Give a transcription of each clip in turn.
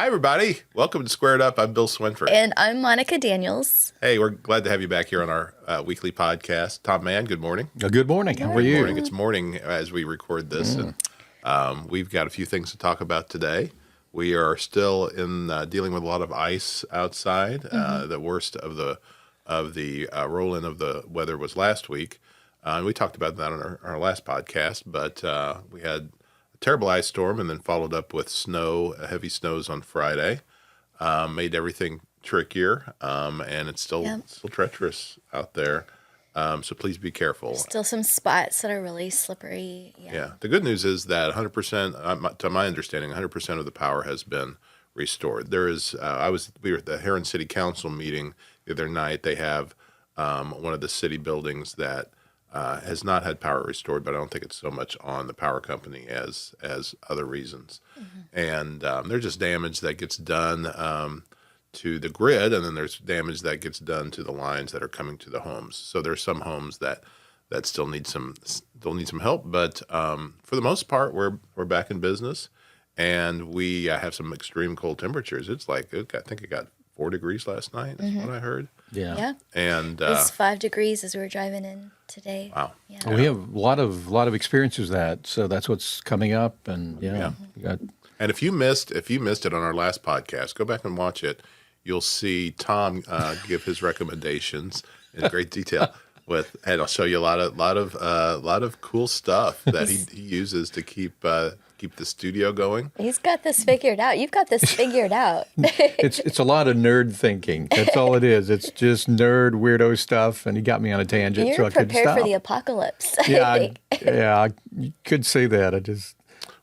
everybody. Welcome to Squared Up. I'm Bill Swinford. And I'm Monica Daniels. Hey, we're glad to have you back here on our weekly podcast. Tom Mann, good morning. Good morning. How are you? Good morning. It's morning as we record this, and we've got a few things to talk about today. We are still in dealing with a lot of ice outside. The worst of the roll-in of the weather was last week. And we talked about that on our last podcast, but we had a terrible ice storm and then followed up with snow, heavy snows on Friday. Made everything trickier, and it's still treacherous out there. So please be careful. Still some spots that are really slippery. Yeah. The good news is that 100%, to my understanding, 100% of the power has been restored. There is, we were at the Heron City Council meeting the other night. They have one of the city buildings that has not had power restored, but I don't think it's so much on the power company as other reasons. And there's just damage that gets done to the grid, and then there's damage that gets done to the lines that are coming to the homes. So there's some homes that still need some help, but for the most part, we're back in business, and we have some extreme cold temperatures. It's like I think it got 4 degrees last night. Is what I heard. Yeah. And it's 5 degrees as we were driving in today. Wow. Yeah. We have a lot of experiences with that, so that's what's coming up, and And if you missed it on our last podcast, go back and watch it. You'll see Tom give his recommendations in great detail. And I'll show you a lot of cool stuff that he uses to keep the studio going. He's got this figured out. You've got this figured out. it's a lot of nerd thinking. That's all it is. It's just nerd weirdo stuff, and he got me on a tangent, You're so I couldn't prepared stop. for the apocalypse. You could say that. I just.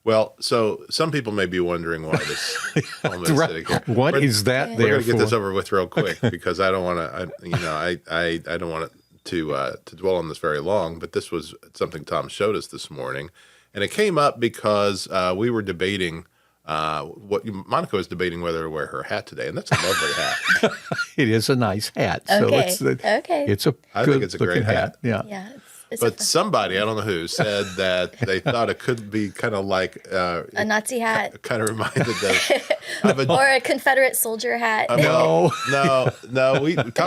Well, so some people may be wondering why this helmet is sitting here. What is that there We're going to get for? this over with real quick because I don't want to. I don't want to dwell on this very long. But this was something Tom showed us this morning, and it came up because we were debating. Monica was debating whether to wear her hat today, and that's a lovely hat. It is a nice hat. Okay. So it's a I think it's a great hat. Yeah. Yeah. But somebody, I don't know who, said that they thought it could be kind of like a Nazi hat. Kind of reminded them Or a Confederate soldier hat. No. Tom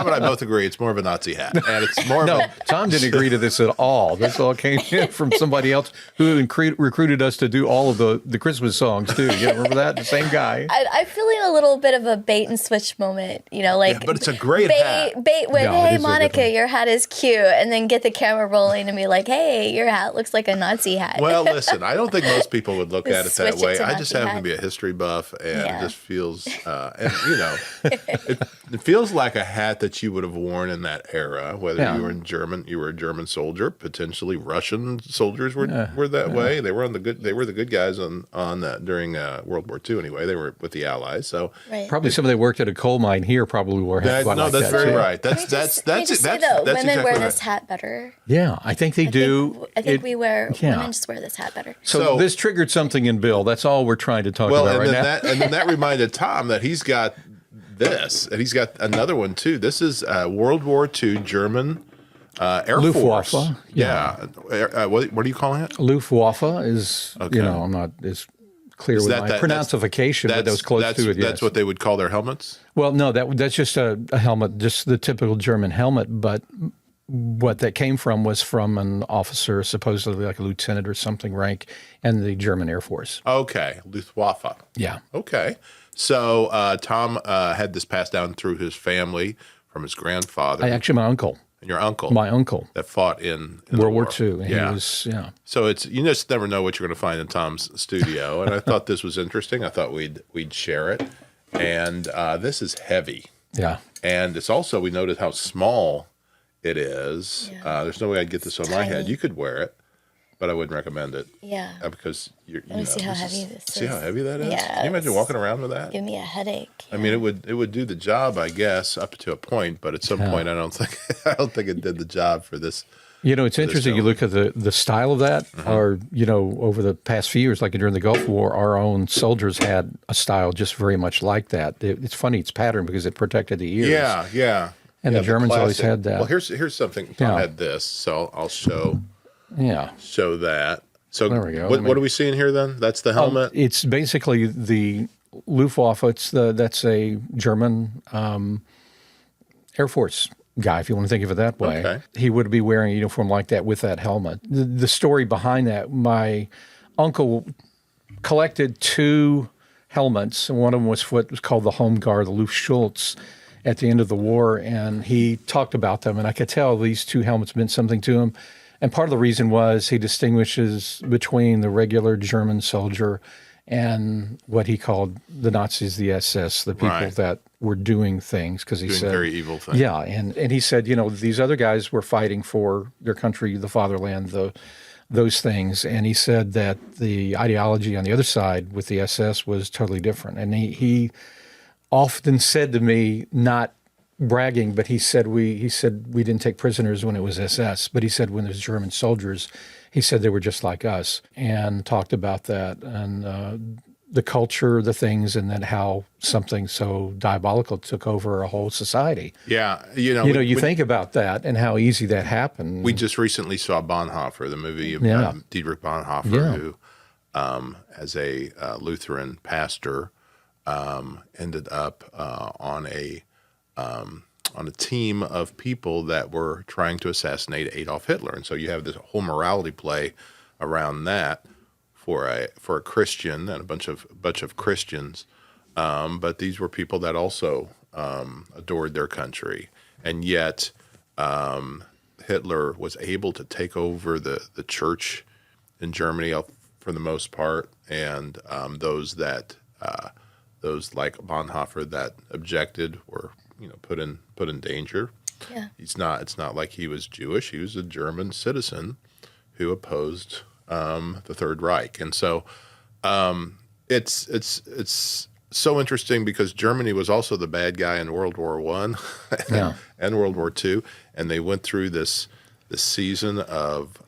and I both agree it's more of a Nazi hat, and it's more. No, Tom didn't agree to this at all. This all came in from somebody else who recruited us to do all of the Christmas songs too. You remember that? The same guy. I'm feeling a little bit of a bait and switch moment. But it's a great hat. Bait with, No, hey, it is a Monica, different- your hat is cute. And then get the camera rolling and be like, hey, your hat looks like a Nazi hat. Well, listen, I don't think most people would look at it that Switch it way. to I just Nazi happen to hat. be a history buff, and Yeah. it just feels, it feels like a hat that you would have worn in that era, whether you were a German soldier, potentially Russian soldiers were that way. They were the good guys on that during World War II anyway. They were with the Allies, so Right. Probably somebody that worked at a coal mine here probably wore hats. that's very too. right. Can we just say, though, women exactly wear right. this hat better. Yeah, I think they do. I think women yeah. just wear this hat better. So this triggered something in Bill. That's all we're trying to talk about right now. And then that reminded Tom that he's got this, and he's got another one too. This is World War II German Air Luftwaffe, Force. yeah. What are you calling it? Luftwaffe is, Okay. I'm not as clear Is with that- my that- pronunciation, but that was close to it, yes. That's what they would call their helmets? Well, no, that's just a helmet, just the typical German helmet, but what that came from was from an officer, supposedly like a lieutenant or something rank, in the German Air Force. Okay, Luftwaffe. Yeah. Okay. So Tom had this passed down through his family from his grandfather. Actually, my uncle. And your uncle. My uncle. That fought in World War II. II. He was, So you just never know what you're going to find in Tom's studio, and I thought this was interesting. I thought we'd share it, and this is heavy, Yeah. and it's also we noted how small it is. Yeah. There's no way I'd get this on my head. You could wear it, but I wouldn't recommend it. Yeah. Because Let me see how heavy this is. See how heavy that is? Yeah, Can you imagine walking around with that? Give me a headache. I mean, it would do the job, I guess, up to a point, but at some point, I don't think it did the job for this. It's interesting. You look at the style of that, or, over the past few years, like during the Gulf War, our own soldiers had a style just very much like that. It's funny, it's patterned because it protected the ears. Yeah. And the Germans always classic. had that. Well, here's something. Tom had this, so I'll show that. So There we go. What are we seeing here then? That's the helmet? It's basically the Luftwaffe. That's a German Air Force guy, if you want to think of it that way. Okay. He would be wearing a uniform like that with that helmet. The story behind that, my uncle collected two helmets, and one of them was what was called the Home Guard, the Luftschutz, at the end of the war, and he talked about them, and I could tell these two helmets meant something to him. And part of the reason was he distinguishes between the regular German soldier and what he called the Nazis, the SS, the people Right. that were doing things, because he Doing said very evil things. yeah, and he said, these other guys were fighting for their country, the fatherland, those things, and he said that the ideology on the other side with the SS was totally different. And he often said to me, not bragging, but he said we didn't take prisoners when it was SS, but he said when there's German soldiers, he said they were just like us, and talked about that and the culture, the things, and then how something so diabolical took over a whole society. Yeah. You think about that and how easy that happened. We just recently saw Bonhoeffer, the movie of Yeah. Dietrich Bonhoeffer, Yeah. who, as a Lutheran pastor, ended up on a team of people that were trying to assassinate Adolf Hitler, and so you have this whole morality play around that for a Christian and a bunch of Christians, but these were people that also adored their country, and yet Hitler was able to take over the church in Germany for the most part, and those like Bonhoeffer that objected were put in danger. Yeah. It's not like he was Jewish. He was a German citizen who opposed the Third Reich, and so it's so interesting because Germany was also the bad guy in World War I Yeah. and World War II, and they went through this season of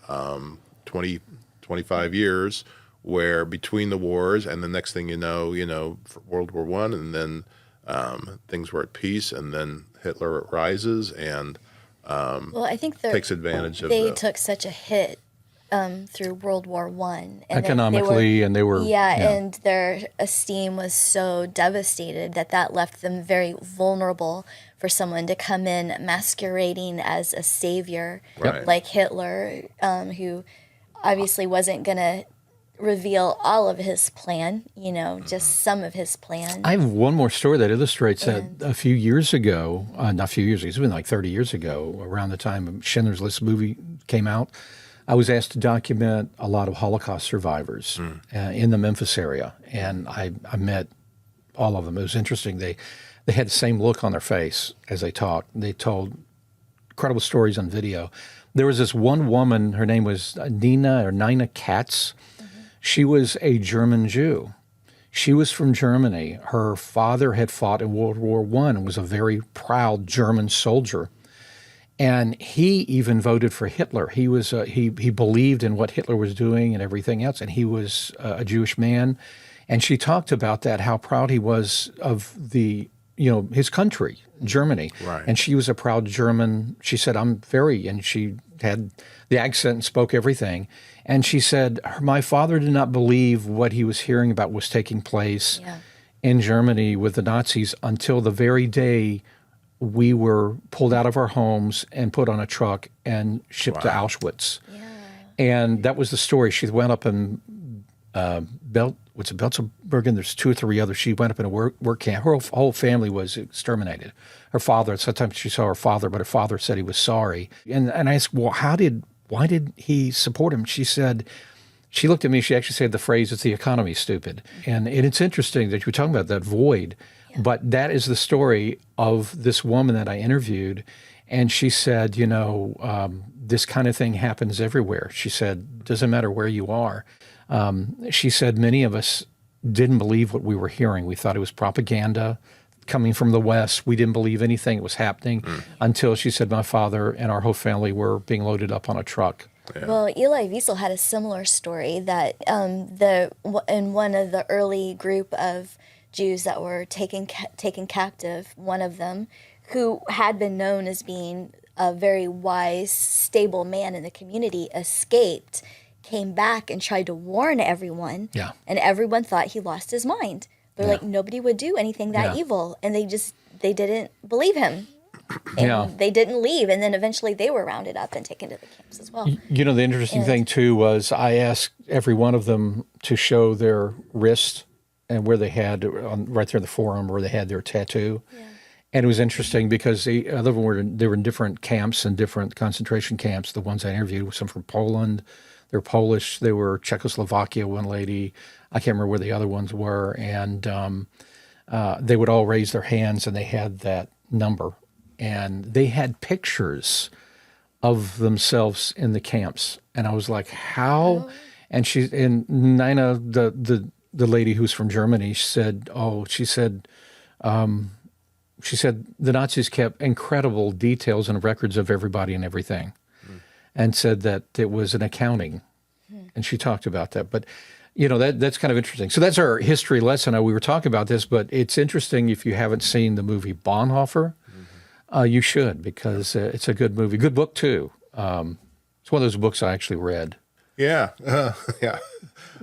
25 years where between the wars and the next thing for World War I, and then things were at peace, and then Hitler rises and Well, I think takes advantage of they took such a hit through World War One, and Economically, and they were and their esteem was so devastated that left them very vulnerable for someone to come in masquerading as a savior, Right. like Hitler, who obviously wasn't gonna reveal all of his plan, just some of his plan. I have one more story that illustrates that. A few years ago, not a few years ago, it's been like 30 years ago, around the time Schindler's List movie came out, I was asked to document a lot of Holocaust survivors in the Memphis area, and I met all of them. It was interesting. They had the same look on their face as they talked. They told incredible stories on video. There was this one woman, her name was Nina Katz. She was a German Jew. She was from Germany. Her father had fought in World War I and was a very proud German soldier. And he even voted for Hitler. He was he believed in what Hitler was doing and everything else, and he was a Jewish man. And she talked about that, how proud he was of his country, Germany. Right. And she was a proud German. She said, and she had the accent and spoke everything. And she said, my father did not believe what he was hearing about was taking place in Germany with the Nazis until the very day we were pulled out of our homes and put on a truck and shipped to Auschwitz. Yeah. And that was the story. She went up in Belzerbergen. There's 2 or 3 others. She went up in a work camp. Her whole family was exterminated. Her father, sometimes she saw her father, but her father said he was sorry. And I asked, well, why did he support him? She said, she looked at me, she actually said the phrase, it's the economy, stupid. And it's interesting that you're talking about that void, but that is the story of this woman that I interviewed. And she said, this kind of thing happens everywhere. She said, doesn't matter where you are. She said, many of us didn't believe what we were hearing. We thought it was propaganda coming from the West. We didn't believe anything that was happening until, she said, my father and our whole family were being loaded up on a truck. Yeah. Well, Eli Wiesel had a similar story that in one of the early group of Jews that were taken captive, one of them, who had been known as being a very wise, stable man in the community, came back and tried to warn everyone, and everyone thought he lost his mind. They're like, nobody would do anything that evil. And they didn't believe him. And they didn't leave. And then eventually they were rounded up and taken to the camps as well. You know, the interesting thing, too, was I asked every one of them to show their wrist and where they had, right there in the forearm, where they had their tattoo. Yeah. And it was interesting because they were in different camps and different concentration camps. The ones I interviewed, some from Poland, they were Polish, they were Czechoslovakia, one lady. I can't remember where the other ones were. And they would all raise their hands and they had that number. And they had pictures of themselves in the camps. And I was like, how? And Nina, the lady who's from Germany, said the Nazis kept incredible details and records of everybody and everything, and said that it was an accounting. And she talked about that. But, you know, that's kind of interesting. So that's our history lesson. We were talking about this, but it's interesting if you haven't seen the movie Bonhoeffer. You should, because it's a good movie. Good book, too. It's one of those books I actually read. Yeah. Yeah.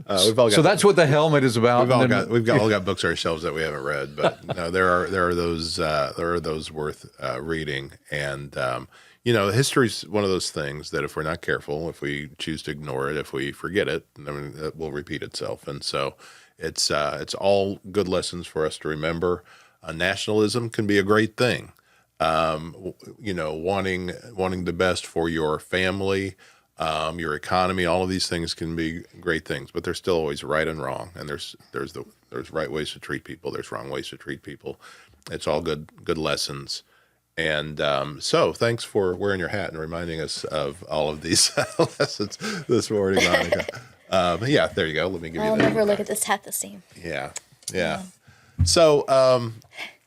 We've all got, so that's what The Helmet is about. We've all got books ourselves that we haven't read, but no, there are those worth reading. And you know, history's one of those things that if we're not careful, if we choose to ignore it, if we forget it, then it will repeat itself. And so it's all good lessons for us to remember. Nationalism can be a great thing. You know, wanting the best for your family, your economy, all of these things can be great things, but there's still always right and wrong. And there's right ways to treat people. There's wrong ways to treat people. It's all good lessons. And so thanks for wearing your hat and reminding us of all of these lessons this morning, Monica. Yeah, there you go. Let me give you that. I'll never look at this hat the same. Yeah. So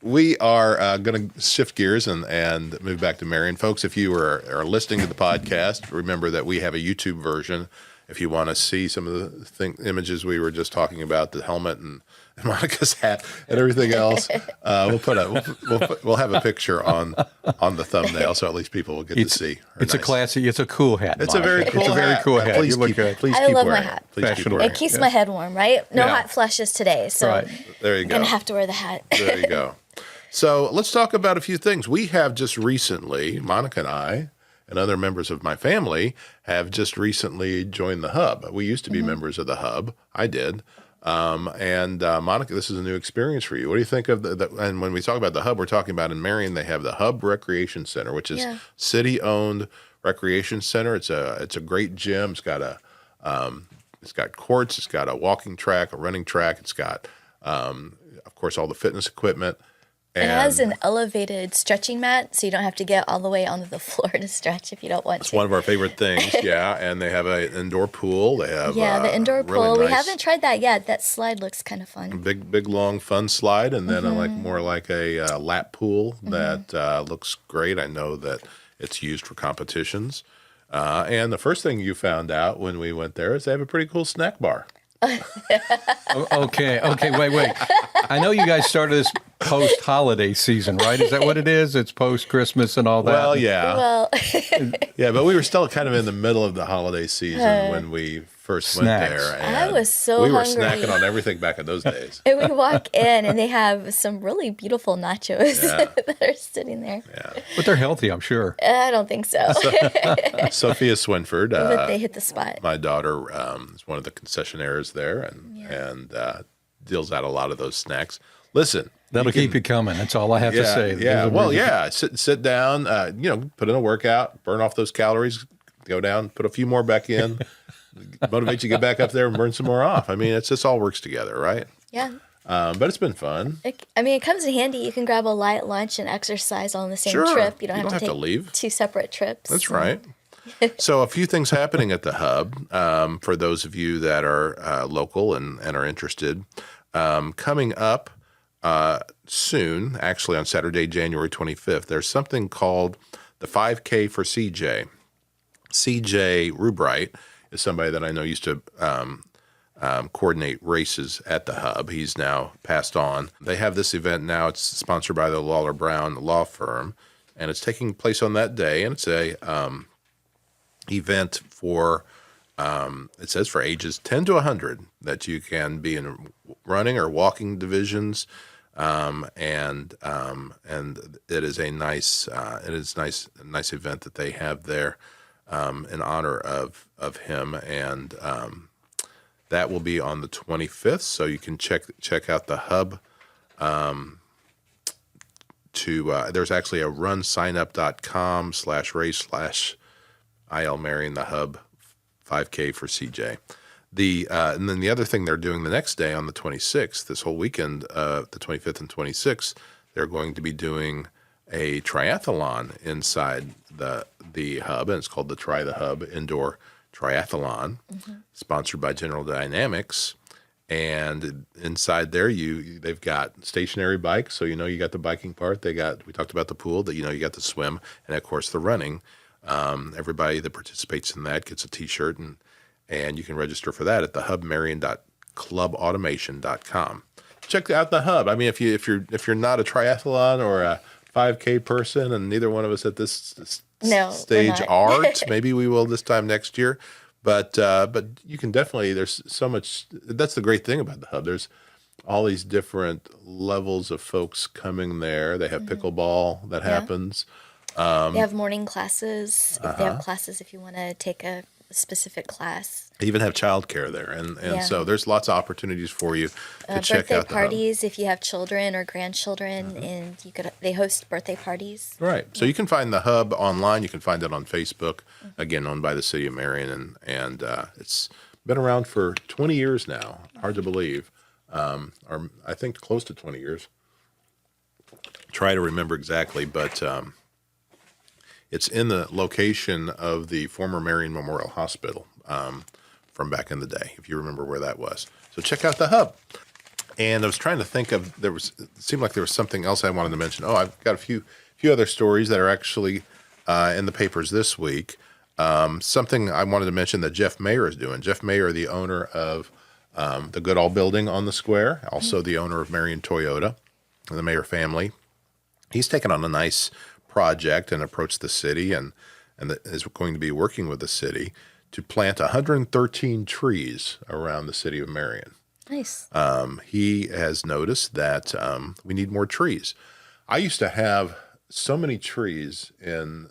we are going to shift gears and move back to Marion. Folks, if you are listening to the podcast, remember that we have a YouTube version. If you want to see some of the images we were just talking about, the helmet and Monica's hat and everything else, we'll have a picture on the thumbnail, so at least people will get to see. It's a cool hat. It's a very cool hat. Please keep it. I love my hat. It keeps my head warm, right? No hot flushes today, so right. There you go. I'm gonna have to wear the hat. There you go. So let's talk about a few things. We have just recently, Monica and I, and other members of my family have just recently joined the Hub. We used to be members of the Hub. I did. And Monica, this is a new experience for you. What do you think of and when we talk about the Hub, we're talking about in Marion, they have the Hub Recreation Center, which is city-owned recreation center. It's a great gym. It's got courts. It's got a walking track, a running track. It's got, of course, all the fitness equipment. And it has an elevated stretching mat, so you don't have to get all the way onto the floor to stretch if you don't want to. It's one of our favorite things, yeah. And they have an indoor pool. They have the indoor really pool. Nice, we haven't tried that yet. That slide looks kind of fun. Big, long, fun slide, and then more like a lap pool that looks great. I know that it's used for competitions. And the first thing you found out when we went there is they have a pretty cool snack bar. Okay, wait. I know you guys started this post-holiday season, right? Is that what it is? It's post-Christmas and all that? Well, yeah. Yeah, but we were still kind of in the middle of the holiday season when we first went there. And I was so hungry. We were hungry. snacking on everything back in those days. And we walk in, and they have some really beautiful nachos that are sitting there. Yeah. But they're healthy, I'm sure. I don't think so. Sophia Swinford. But they hit the spot. My daughter is one of the concessionaires there and deals out a lot of those snacks. Listen. That'll keep you coming. That's all I have to say. Yeah. Well, yeah. Sit down, put in a workout, burn off those calories, go down, put a few more back in, motivate you to get back up there and burn some more off. I mean, this all works together, right? Yeah. But it's been fun. It comes in handy. You can grab a light lunch and exercise all on the same Sure. trip. You don't have to leave. Two separate trips. That's right. So a few things happening at the Hub for those of you that are local and are interested. Coming up soon, actually on Saturday, January 25th, there's something called the 5K for CJ. CJ Rubright is somebody that I know used to coordinate races at the Hub. He's now passed on. They have this event now. It's sponsored by the Lawler Brown law firm, and it's taking place on that day. And it's a event for It says for ages 10 to 100 that you can be in running or walking divisions. And it is a nice nice event that they have there in honor of him, and that will be on the 25th. So you can check out the hub. There's actually a runsignup.com/race/IL Marion the hub 5K for CJ. And then the other thing they're doing the next day on the 26th, this whole weekend, the 25th and 26th, they're going to be doing a triathlon inside the hub, and it's called the Try the Hub Indoor Triathlon, sponsored by General Dynamics. And inside there, they've got stationary bikes, so you got the biking part. We talked about the pool, that you got the swim, and of course the running. Everybody that participates in that gets a T-shirt, and you can register for that at thehubmarion.clubautomation.com. Check out the hub. I mean, if you're not a triathlon or a 5K person, and neither one of us at this stage aren't, maybe we will this time next year. But you can definitely. There's so much. That's the great thing about the hub. There's all these different levels of folks coming there. They have pickleball that happens. They have morning classes. If they have classes, if you want to take a specific class. They even have childcare there, and so there's lots of opportunities for you to check out the parties hub. if you have children or grandchildren, and they host birthday parties. Right. So you can find the hub online. You can find it on Facebook. Again, owned by the city of Marion, and it's been around for 20 years now. Hard to believe, or I think close to 20 years. Try to remember exactly, but it's in the location of the former Marion Memorial Hospital from back in the day, if you remember where that was. So check out the hub. And I was trying to think of, it seemed like there was something else I wanted to mention. Oh, I've got a few other stories that are actually in the papers this week. Something I wanted to mention that Jeff Mayer is doing. Jeff Mayer, the owner of the Goodall Building on the square, also the owner of Marion Toyota, and the Mayer family. He's taken on a nice project and approached the city and is going to be working with the city to plant 113 trees around the city of Marion. Nice. He has noticed that we need more trees. I used to have so many trees in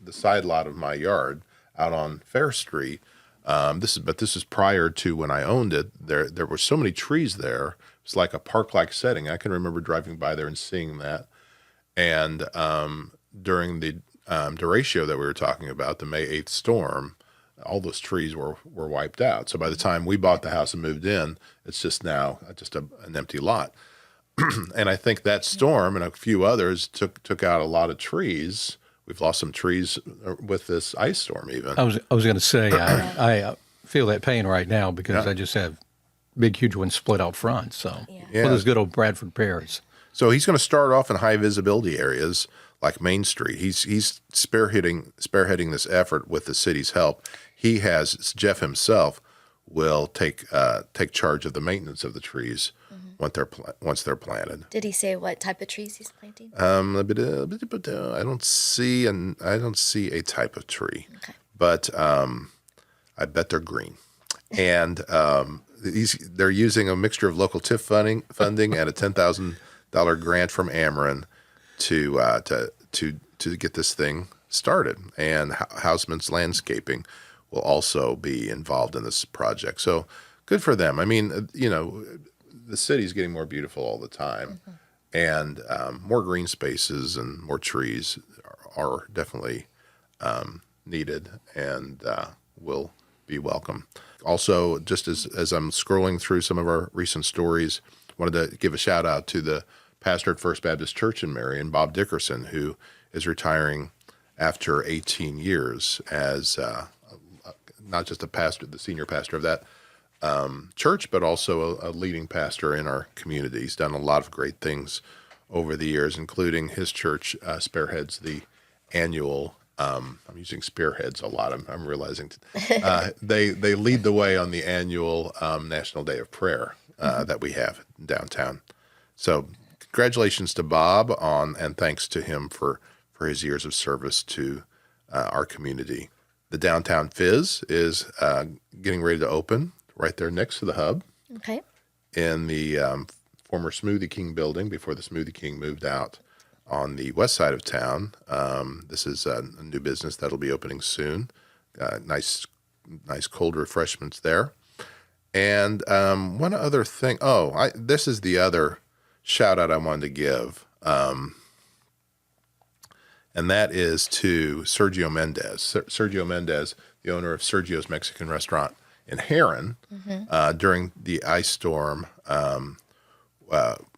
the side lot of my yard out on Fair Street. This is prior to when I owned it. There were so many trees there. It's like a park-like setting. I can remember driving by there and seeing that. And during the derecho that we were talking about, the May 8th storm, all those trees were wiped out. So by the time we bought the house and moved in, it's just now an empty lot. And I think that storm and a few others took out a lot of trees. We've lost some trees with this ice storm even. I was going to say, I feel that pain right now because I just have big, huge ones split out front. So, well, those good old Bradford pears. So he's going to start off in high visibility areas like Main Street. He's spearheading this effort with the city's help. Jeff himself will take charge of the maintenance of the trees once they're planted. Did he say what type of trees he's planting? I don't see a type of tree, but I bet they're green. And they're using a mixture of local TIF funding and a $10,000 grant from Ameren to get this thing started. And Houseman's Landscaping will also be involved in this project. So good for them. I mean, the city's getting more beautiful all the time, and more green spaces and more trees are definitely needed and will be welcome. Also, just as I'm scrolling through some of our recent stories, wanted to give a shout out to the pastor at First Baptist Church in Marion, Bob Dickerson, who is retiring after 18 years as not just a pastor, the senior pastor of that church, but also a leading pastor in our community. He's done a lot of great things over the years, including his church spearheads the annual. I'm using spearheads a lot. I'm realizing they lead the way on the annual National Day of Prayer that we have downtown. So congratulations to Bob and thanks to him for his years of service to our community. The Downtown Fizz is getting ready to open right there next to the hub Okay. in the former Smoothie King building before the Smoothie King moved out on the west side of town. This is a new business that'll be opening soon. Nice cold refreshments there. And one other thing. This is the other shout out I wanted to give. And that is to Sergio Mendez. Sergio Mendez, the owner of Sergio's Mexican Restaurant in Heron, during the ice storm,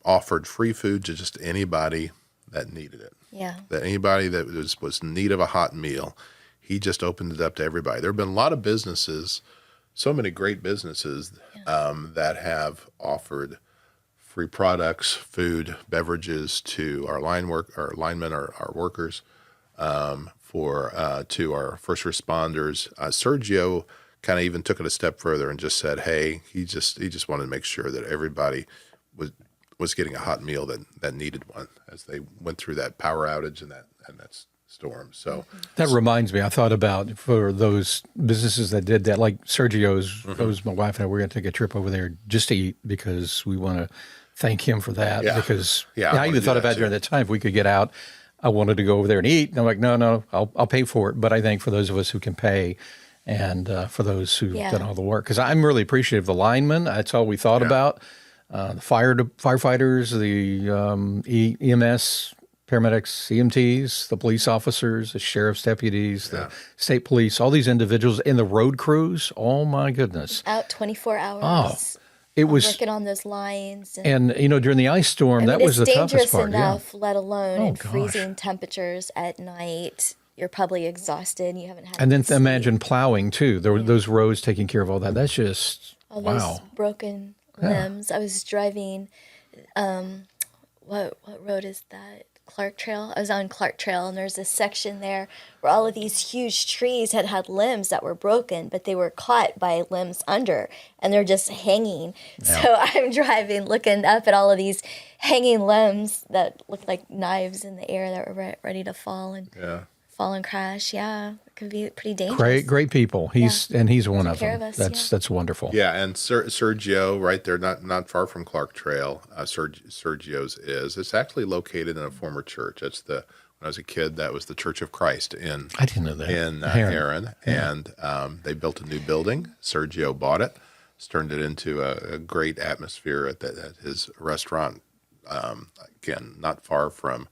offered free food to just anybody that needed it. Yeah. That anybody that was in need of a hot meal, he just opened it up to everybody. There have been a lot of businesses, so many great businesses that have offered free products, food, beverages to our linemen, our workers, to our first responders. Sergio kind of even took it a step further and just said, "Hey, he just wanted to make sure that everybody was getting a hot meal that needed one as they went through that power outage and that storm." So that reminds me, I thought about for those businesses that did that, like Sergio's. My wife and I, we're going to take a trip over there just to eat because we want to thank him for that. Yeah. Because I I even thought about during that time if we could get out, I wanted to go over there and eat. And I'm like, no, I'll pay for it. But I think for those of us who can pay, and for those who've done all the work, because I'm really appreciative of the linemen. That's all we thought about. The firefighters, the EMS, paramedics, EMTs, the police officers, the sheriff's deputies, the state police, all these individuals, and the road crews. Oh my goodness! Out 24 hours. Oh, it was working on those lines. And during the ice storm, that was the toughest part. It's dangerous enough, let alone in gosh. freezing temperatures at night. You're probably exhausted. You haven't had. And then sleep. imagine plowing too. Those roads taking care of all that. That's just all those broken limbs. I was driving. What road is that? Clark Trail. I was on Clark Trail, and there's a section there where all of these huge trees had limbs that were broken, but they were caught by limbs under, and they're just hanging. Yeah. So I'm driving, looking up at all of these hanging limbs that look like knives in the air that were ready to fall and crash. Yeah, it could be pretty dangerous. Great people. He's one of them. Us, that's wonderful. Yeah, and Sergio, right there, not far from Clark Trail, Sergio's is. It's actually located in a former church. It's when I was a kid, that was the Church of Christ I didn't know that. in Heron. And they built a new building. Sergio bought it, turned it into a great atmosphere at his restaurant. Again, not far from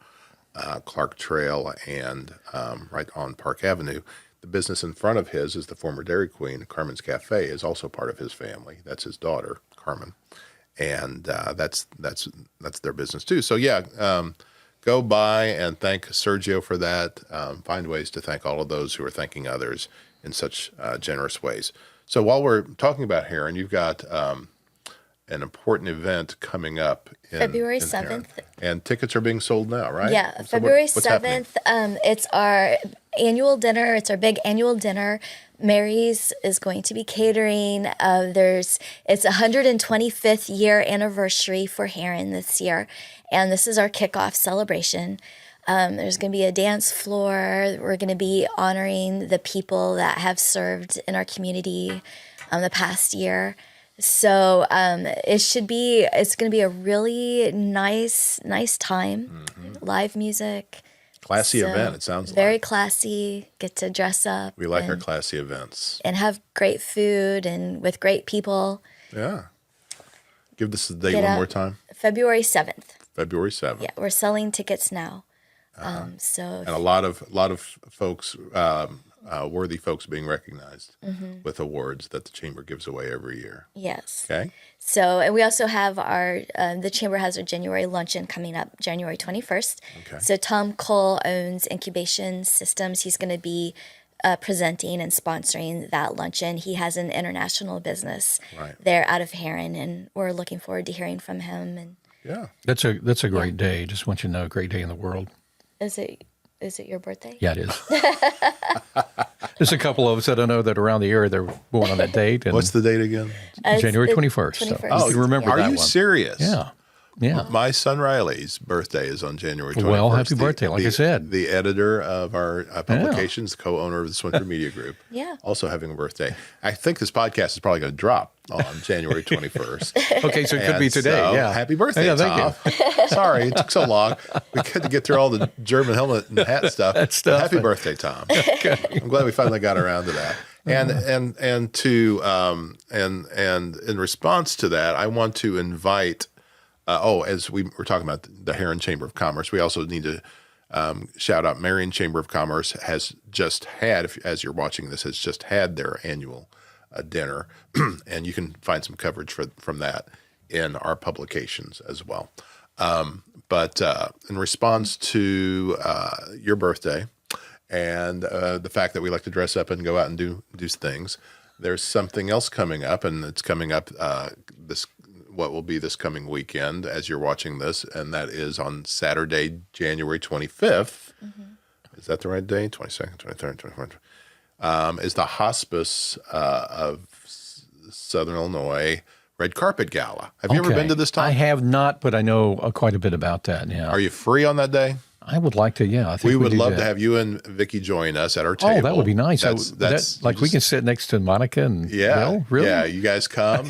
Clark Trail and right on Park Avenue. The business in front of his is the former Dairy Queen. Carmen's Cafe is also part of his family. That's his daughter, Carmen, and that's their business too. So go by and thank Sergio for that. Find ways to thank all of those who are thanking others in such generous ways. So while we're talking about Heron, you've got an important event coming up February in 7th. Heron. And tickets are being sold now, right? Yeah, so February what's happening? 7th. It's our annual dinner. It's our big annual dinner. Mary's is going to be catering. It's 125th year anniversary for Heron this year, and this is our kickoff celebration. There's going to be a dance floor. We're going to be honoring the people that have served in our community the past year. So it's going to be a really nice time. Mm-hmm. Live music. Classy event, it sounds very like. Classy. Get to dress up. We like our classy events. And have great food and with great people. Yeah. Give this the date one more time. February 7th. February 7th. Yeah, we're selling tickets now. And a lot of folks, worthy folks being recognized with awards that the Chamber gives away every year. Yes. Okay. So, and we also have the Chamber has our January luncheon coming up, January 21st. Okay. So Tom Cole owns Incubation Systems. He's going to be presenting and sponsoring that luncheon. He has an international business there out of Heron, and we're looking forward to hearing from him. And yeah, that's a great day. Just want you to know, a great day in the world. Is it your birthday? Yeah, it is. There's a couple of us that I know that around the area they're born on that date. And what's the date again? January 21st. So you can remember that one. Are you serious? Yeah. Yeah. My son Riley's birthday is on January 21st. Well, happy birthday, like I said. The editor of our publications, the co-owner of the Swinford Media Group, Yeah. also having a birthday. I think this podcast is probably going to drop on January 21st. Okay, so it could be And today. so, Yeah. Happy birthday, Yeah, Tom. thank Sorry, it took so long. We had to get through all the German helmet and hat stuff. That stuff. Happy birthday, Tom. I'm glad we finally got around to that. And in response to that, I want to invite. As we were talking about the Heron Chamber of Commerce, we also need to shout out Marion Chamber of Commerce has just had, as you're watching this, has just had their annual dinner, and you can find some coverage from that in our publications as well. But in response to your birthday and the fact that we like to dress up and go out and do things, there's something else coming up, and it's coming up what will be this coming weekend as you're watching this, and that is on Saturday, January 25th. Mm-hmm. Is that the right day? 22nd, 23rd, 24th. Is the Hospice of Southern Illinois Red Carpet Gala. Have you ever been to this, Tom? I have not, but I know quite a bit about that. Yeah. Are you free on that day? I would like to, yeah. I think We would do love that. to have you and Vicky join us at our table. Oh, that would be nice. That's Like we can sit next to Monica and Bill? Really? Yeah, you guys come.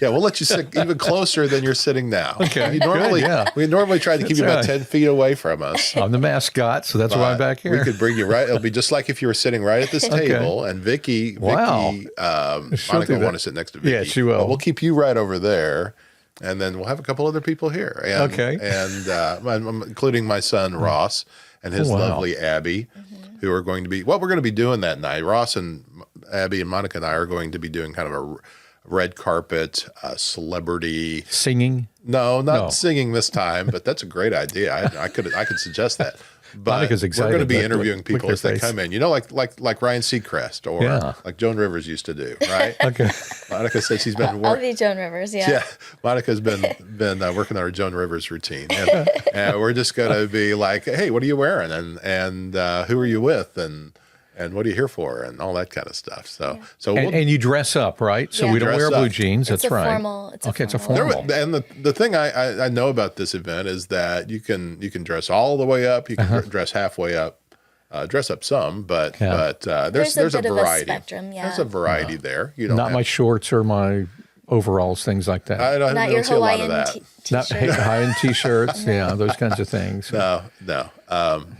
We'll let you sit even closer than you're sitting now. Okay, We good, normally try to keep you about 10 feet away from us. I'm the mascot, so that's why I'm back here. We could bring you right. It'll be just like if you were sitting right at this table, and Vicky, Wow. Monica will want to sit next to Vicky. Yeah, she will. But we'll keep you right over there. And then we'll have a couple other people here. And, Okay. And I'm including my son, Ross, and his Wow. lovely Abby, who are going to be, what we're going to be doing that night. Ross and Abby and Monica and I are going to be doing kind of a red carpet celebrity. Singing. No, not No. singing this time, but that's a great idea. I could suggest that. But Monica's excited. we're going to be Look- interviewing look people at as they her face. come in. You know, like Ryan Seacrest or Yeah. like Joan Rivers used to do, right? Okay. Monica said she's been I'll be Joan Rivers. Yeah. yeah, Monica's been working on her Joan Rivers routine, and we're just gonna be like, hey, what are you wearing, and who are you with, and what are you here for, and all that kind of stuff. So And you dress up, right? So Yeah. we don't Dress wear blue up. jeans. It's That's a right. formal- it's a okay, it's a formal- formal. and the thing I know about this event is that you can dress all the way up, you can dress halfway up. Dress up some, but Yeah. there's a bit of a variety. spectrum, yeah. There's a variety there. You don't Not have, my shorts or my overalls, things like that. I don't Not your see a lot of Hawaiian that. Not t-shirt. high-end T-shirts, yeah, those kinds of things. No.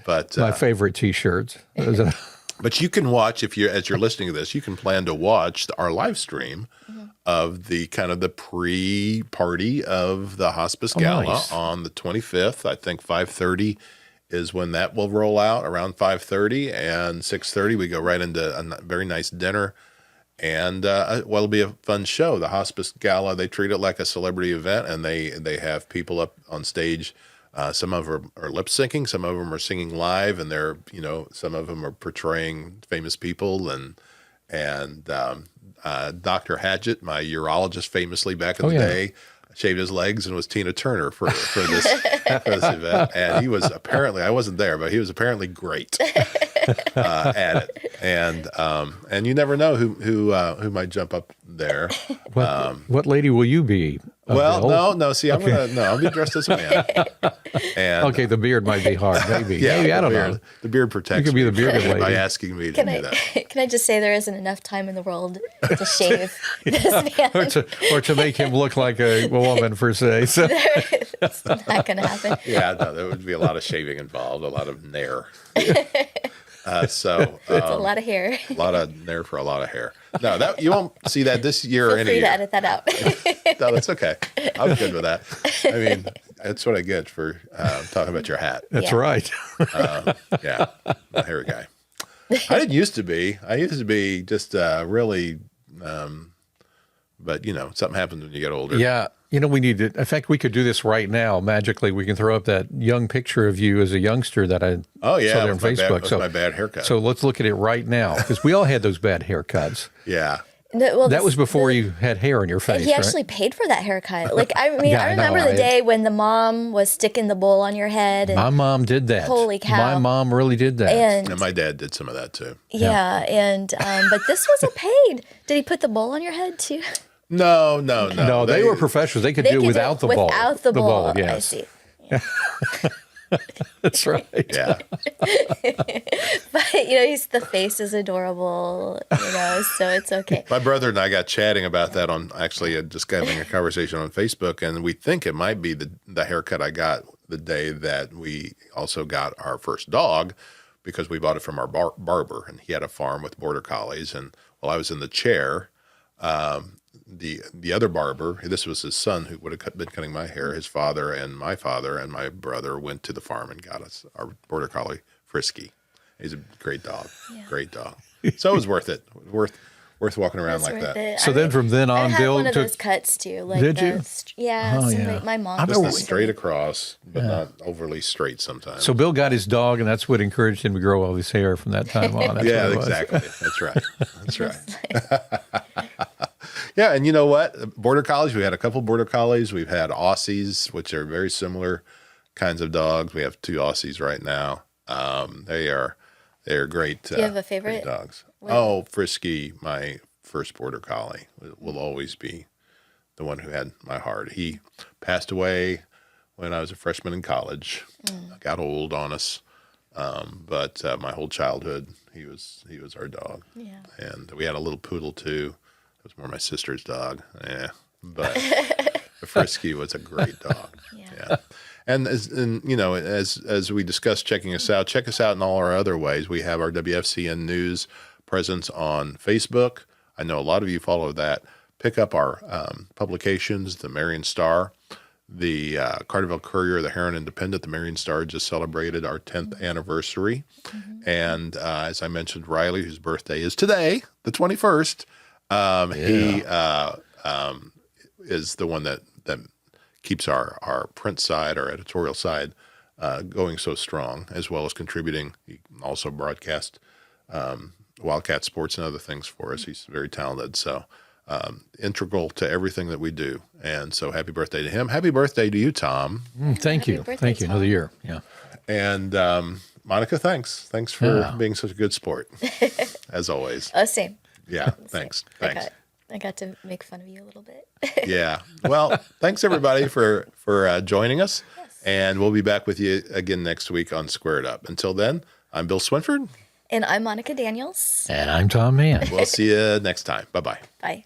But My favorite T-shirts. Those are- But you can watch as you're listening to this, you can plan to watch our live stream of the kind of the pre-party of the Hospice Gala nice. on the 25th. I think 5:30 is when that will roll out, around 5:30, and 6:30 we go right into a very nice dinner. And it'll be a fun show. The Hospice Gala, they treat it like a celebrity event, and they have people up on stage. Some of them are lip syncing, some of them are singing live, and some of them are portraying famous people. And Dr. Hadgett, my urologist, famously back in the day, shaved his legs and was Tina Turner for this event. And he was apparently, I wasn't there, but he was apparently great at it. And you never know who might jump up there. what lady will you be? Bill? No. See, I'll be dressed as a man. And Okay, the beard might be hard. Maybe. yeah, Maybe I don't beard, know. The beard protects You could be me the bearded by lady. asking me to Can do I that. can I just say there isn't enough time in the world to shave this man? or to make him look like a woman per se. So It's not going to happen. Yeah, no, there would be a lot of shaving involved, a lot of nair. It's a lot of hair. A lot of nair for a lot of hair. No, that you won't see that this year or Feel any free to year. edit that out. No, that's okay. I'm good with that. I mean, that's what I get for talking about your hat. that's Yeah. right. Yeah, I'm a hairy guy. I didn't used to be. I used to be just really, but something happens when you get older. Yeah. We need to. In fact, we could do this right now. Magically, we can throw up that young picture of you as a youngster that I Oh yeah, saw there on with my Facebook. bad, with my bad haircut. So let's look at it right now because we all had those bad haircuts. yeah. No, well, That was before you had hair on your face, He right? actually paid for that haircut. Like I mean, Yeah, I I know, remember the right? day when the mom was sticking the bowl on your head, and My mom did that. Holy cow. My mom really did that. And my dad did some of that too. yeah, and but this was a paid. Did he put the bowl on your head too? No. No, they were professionals. They could They do it could without the ball. Without the ball. I yes. see. That's right. Yeah. But the face is adorable. So it's okay. My brother and I got chatting about that on actually just having a conversation on Facebook, and we think it might be the haircut I got the day that we also got our first dog, because we bought it from our barber, and he had a farm with border collies. And while I was in the chair, the other barber, this was his son who would have been cutting my hair. His father and my brother went to the farm and got us our border collie, Frisky. He's a great dog. Yeah. Great dog. So it was worth it. Worth walking around It's like worth that. it. So then from then on, I had Bill one of took. those cuts too. Like Did you? Yeah. Oh, so yeah. my mom. I Just know- the straight across, but not overly straight sometimes. So Bill got his dog, and that's what encouraged him to grow all his hair from that time on. That's yeah, what it was. exactly. That's right. That's right. Yeah, and you know what? Border collies. We had a couple border collies. We've had Aussies, which are very similar kinds of dogs. We have 2 Aussies right now. They are great. Do you have a favorite? great dogs? What? Oh, Frisky, my first border collie, will always be the one who had my heart. He passed away when I was a freshman in college. Got old on us, but my whole childhood, he was our dog. Yeah. And we had a little poodle too. It was more my sister's dog. Yeah, but the Frisky was a great dog. Yeah. And as we discussed, check us out in all our other ways. We have our WFCN News presence on Facebook. I know a lot of you follow that. Pick up our publications, the Marion Star, the Carterville Courier, the Heron Independent. The Marion Star just celebrated our 10th anniversary. And as I mentioned, Riley, whose birthday is today, the 21st, he is the one that keeps our print side, our editorial side, going so strong, as well as contributing. He also broadcast Wildcat Sports and other things for us. He's very talented, so integral to everything that we do. And so happy birthday to him. Happy birthday to you, Tom. Thank you. birthday, Thank you. Tom. Another year. Yeah. And Monica, thanks. Thanks for being such a good sport, as always. Same. Yeah, thanks. I got to make fun of you a little bit. Yeah. Well, thanks everybody for joining us. Yes. And we'll be back with you again next week on Square It Up. Until then, I'm Bill Swinford. And I'm Monica Daniels. And I'm Tom Mann. We'll see you next time. Bye-bye. Bye.